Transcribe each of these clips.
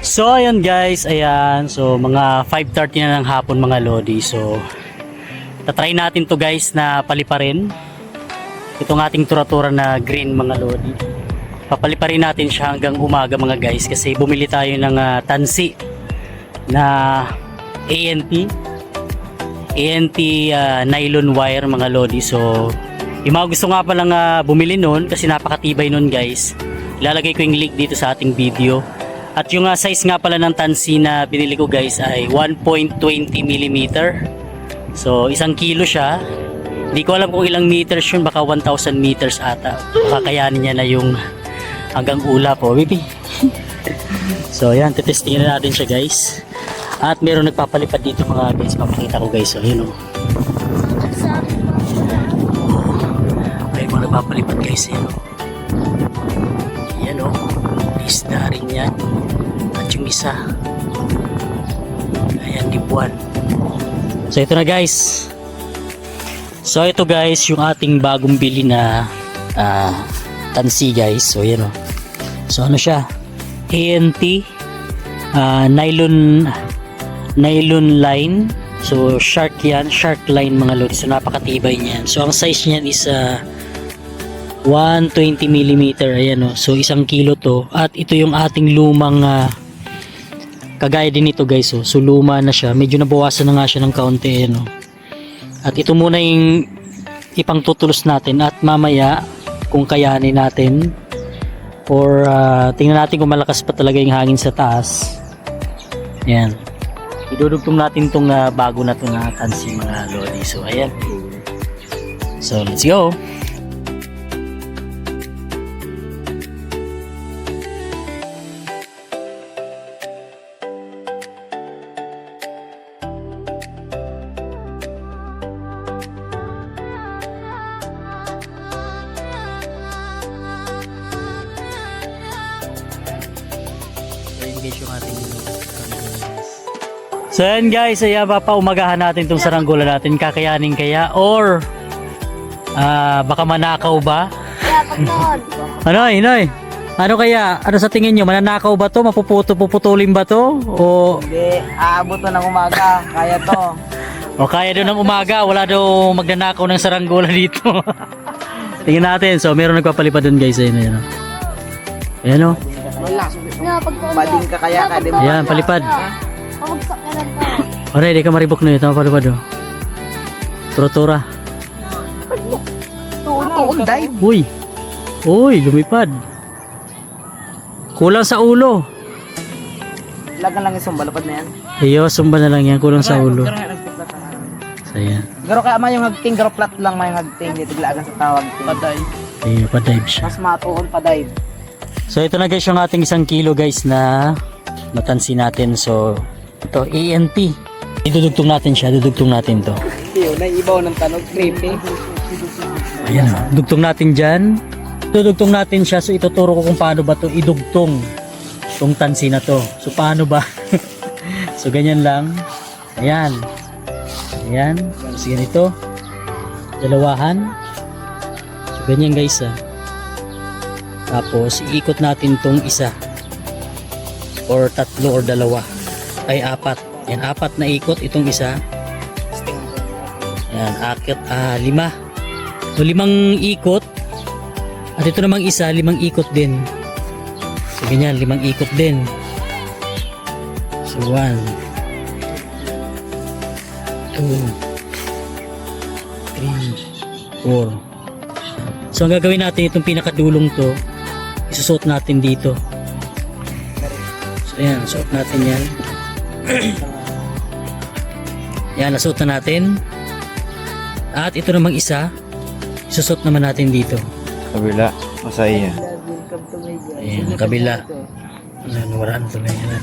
So ayun guys, ayan. So mga 5:30 na ng hapon mga lodi. So tatry natin to guys na paliparin. Itong ating tura-tura na green mga lodi. Papaliparin natin siya hanggang umaga mga guys kasi bumili tayo ng tansi na ANT nylon wire mga lodi. So yung mga gusto nga palang bumili nun kasi napakatibay nun guys, ilalagay ko yung link dito sa ating video. At yung size nga pala ng tansi na binili ko guys ay 1.20 mm. So 1 kilo siya. Hindi ko alam kung ilang meters yun, baka 1,000 meters ata. Baka kayanin niya na yung hanggang ula po, baby. So ayan, tetestingin na natin siya guys. At meron nagpapalipad dito mga guys, papakita ko guys. So ayun o. May mga nagpapalipad guys. Ayun o. Ayan o. Is na rin yan. At yung isa, ayan, dibuan. So ito na guys. So ito guys yung ating bagong bili na tansi guys. So yan o. So ano siya, ANT nylon line. So shark yan, shark line mga lodi. So napakatibay niyan. So ang size niyan is 120 mm. Ayan o. So 1 kilo to. At ito yung ating lumang kagaya din ito guys. So luma na siya. Medyo nabawasan na nga siya ng kaunti. Ayan o. At ito muna yung ipang tutulos natin. At mamaya kung kayanin natin or tingnan natin kung malakas pa talaga yung hangin sa taas. Ayan. Idudugtong natin tong bago na to na tansi mga lodi. So ayan. So let's go. So yan guys, ay papaumagahan natin itong saranggola natin. Kakayanin kaya or baka manakaw ba? Ano Inoy? Ano kaya? Ano sa tingin nyo? Mananakaw ba to? Puputulin ba to? O hindi, aabot to ng umaga. Kaya to. O kaya doon ng umaga? Wala daw magnanakaw ng saranggola dito. Tingnan natin. So meron nagpapalipad doon guys. Ayan o. Ayan o. Wala. Bading ka kaya ka. Ayan, palipad. Ore, di ka maribok na ito. Palipad o. Tura-tura. Tuon, dive. Uy. Uy, lumipad. Kulang sa ulo. Lagan lang yung balapad na yan. Iyo, sumba na lang yan. Kulang sa ulo. So, yan. Garo kaya may yung hagting, garo flat lang may hagting. Dito lagan sa tawag. Paday. Iyo, pa-dive siya. Mas matuon pa dive. So, ito na guys yung ating 1 kilo guys na matansi natin. So, ito, ANT. Idudugtong natin siya. Dudugtong natin to. Iyo, naiibaw ng tanog. Creepy. Ayan o. Dugtong natin dyan. Dudugtong natin siya. So, ituturo ko kung paano ba to idugtong itong tansi na to. So, paano ba? So, ganyan lang. Ayan. Ayan. So, ganito. Dalawahan. So, ganyan guys Tapos, iikot natin itong isa. Or tatlo or dalawa. Ay, 4. Yan, 4 na ikot itong isa. Yan, 5. So 5 ikot. At ito namang isa, 5 ikot din. So ganyan, 5 ikot din. So 1 2 3 4. So ang gagawin natin, itong pinakadulong to, isusuot natin dito. So ayan, suot natin yan. Yan, nasuot na natin. At ito namang isa, isusot naman natin dito. Kabila, masaya. Ayan, kabila. Ayan, waraan ito na yan.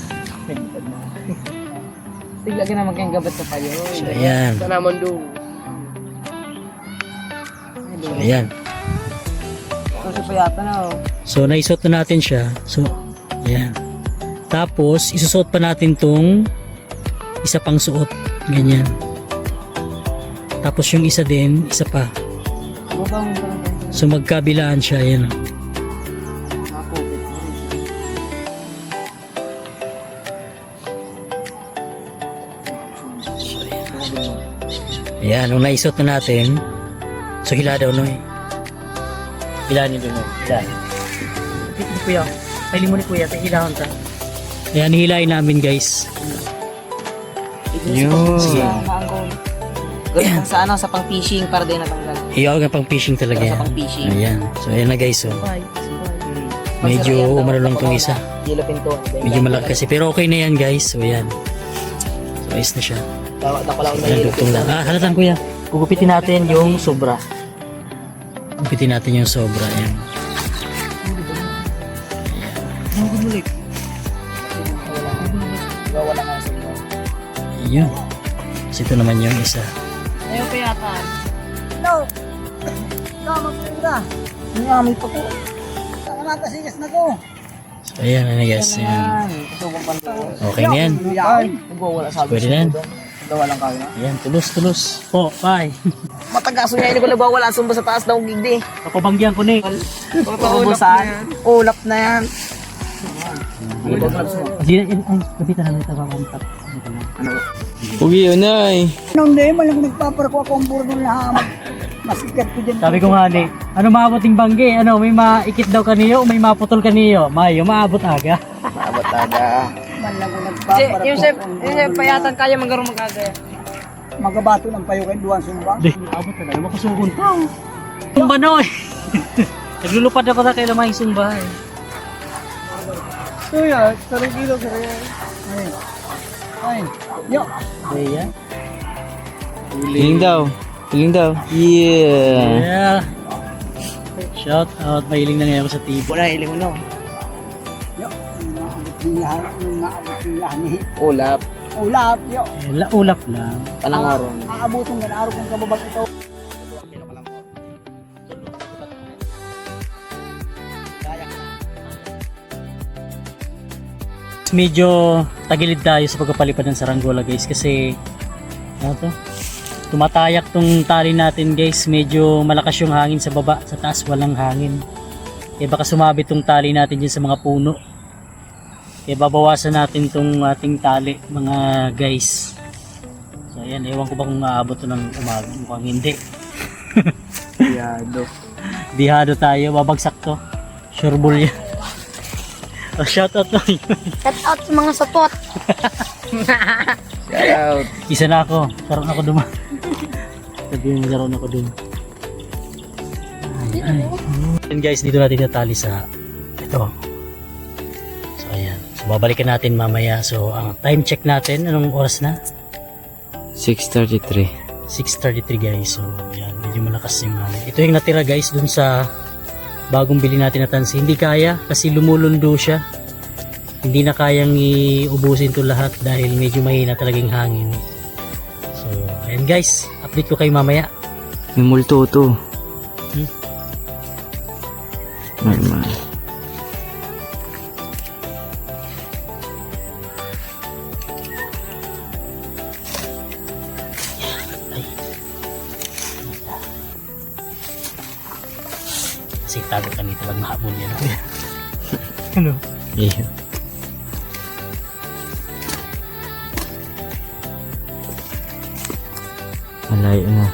Tiglagan naman kayong gabat sa payo. So, ayan. Sa naman doon. So, ayan. So, payata na oh. So, naisuot na natin siya. So, ayan. Tapos, isusuot pa natin tong isa pang suot. Ganyan. Tapos yung isa din, isa pa. So magkabilaan siya, ayan. Ayan, nung naisot na natin, so hila daw no eh. Hila ni Duno. Hila. Ito kuya. Pili mo ni kuya. Hilahan ta. Ayan, hilahin namin guys. Yun. Sige. Ganun sa ano, sa pang fishing para din natanggal. Hiyaw nga pang fishing talaga Sa yan. pang fishing. Ayan. So ayan na guys. So, Bye. medyo umano lang itong isa. Yellow pinto. Medyo malaki kasi. Pero okay na yan guys. So ayan. So ayos na siya. Nakalaon na Ayan, yellow dugtong pinto. lang. Halatan kuya. Gugupitin natin yung sobra. Gugupitin natin yung sobra. Ayan. Gumulik. Wala nga sa inyo. Ayun. So ito naman yung isa. Ayaw pa yata. No! No, magpunda. Hindi nga may pako. Saka matasigas na ko. So ayan na guys. Ayan. Kusubong panta. Okay na yan. Ay, nagwawala sa Pwede na yan. Gawa lang kaya. Ayan. Tulos. Po. Bye. Matagaso niya, hindi ko nagwawala. Sumba sa taas daw gigdi. Kapabanggihan ko na eh. Ubusan. Ulap na yan. Kasi namin ito kakontak. Pugi yun ay. Nung day, malang nagpaparako ako ang burdo na masikat ko dyan. Sabi ko nga ni, ano maaboting banggi? Ano, may maikit daw kaniyo o may maputol kaniyo? Mayo, maabot aga. Maabot aga. Malang ko nagpaparako. Yung chef payatan kaya magkaroon magkagaya. Magabato ng payo kay Duan Sumba. Di, maabot talaga. Makasugon to. Sumba no eh. Naglulupad ako na kay lamang sumba eh. Kuya, 3 kilo ka rin. Ay. Yo. Ayan. Piling daw. Piling daw. Yeah. Yeah. Shout out. Mahiling na ngayon ako sa TV. Wala iling mo no. Yo. Ulap. Ulap, yo. Ulap lang. Palangoron. Aabutin ka na araw kung kababag ito. Medyo tagilid tayo sa pagpapalipad ng saranggola guys kasi ano to? Tumatayak tong tali natin guys, medyo malakas yung hangin sa baba, sa taas walang hangin. Kaya baka sumabit tong tali natin dyan sa mga puno. Kaya babawasan natin tong ating tali mga guys. So ayan, ewan ko ba kung maabot to ng umaga, mukhang hindi. Yado. Dihado tayo, babagsak to. Sureball yan. Oh, shout out lang yun. Shout out sa mga sapot. Shout out. Isa na ako. Karoon ako duman. Sabihin mo karoon ako dun. And guys, dito natin natali sa ito. So ayan. So babalikan natin mamaya. So ang time check natin, anong oras na? 6:33. 6:33 guys. So ayan, medyo malakas yung hangin. Ito yung natira guys dun sa bagong bili natin na tansi. Hindi kaya kasi lumulundo siya. Hindi na kayang iubusin to lahat dahil medyo mahina talagang hangin. So, ayan guys, update ko kayo mamaya. May multo to. Normal. Kasi tago ka nito pag mahabon yan. Ano? Yeah. Malayo na.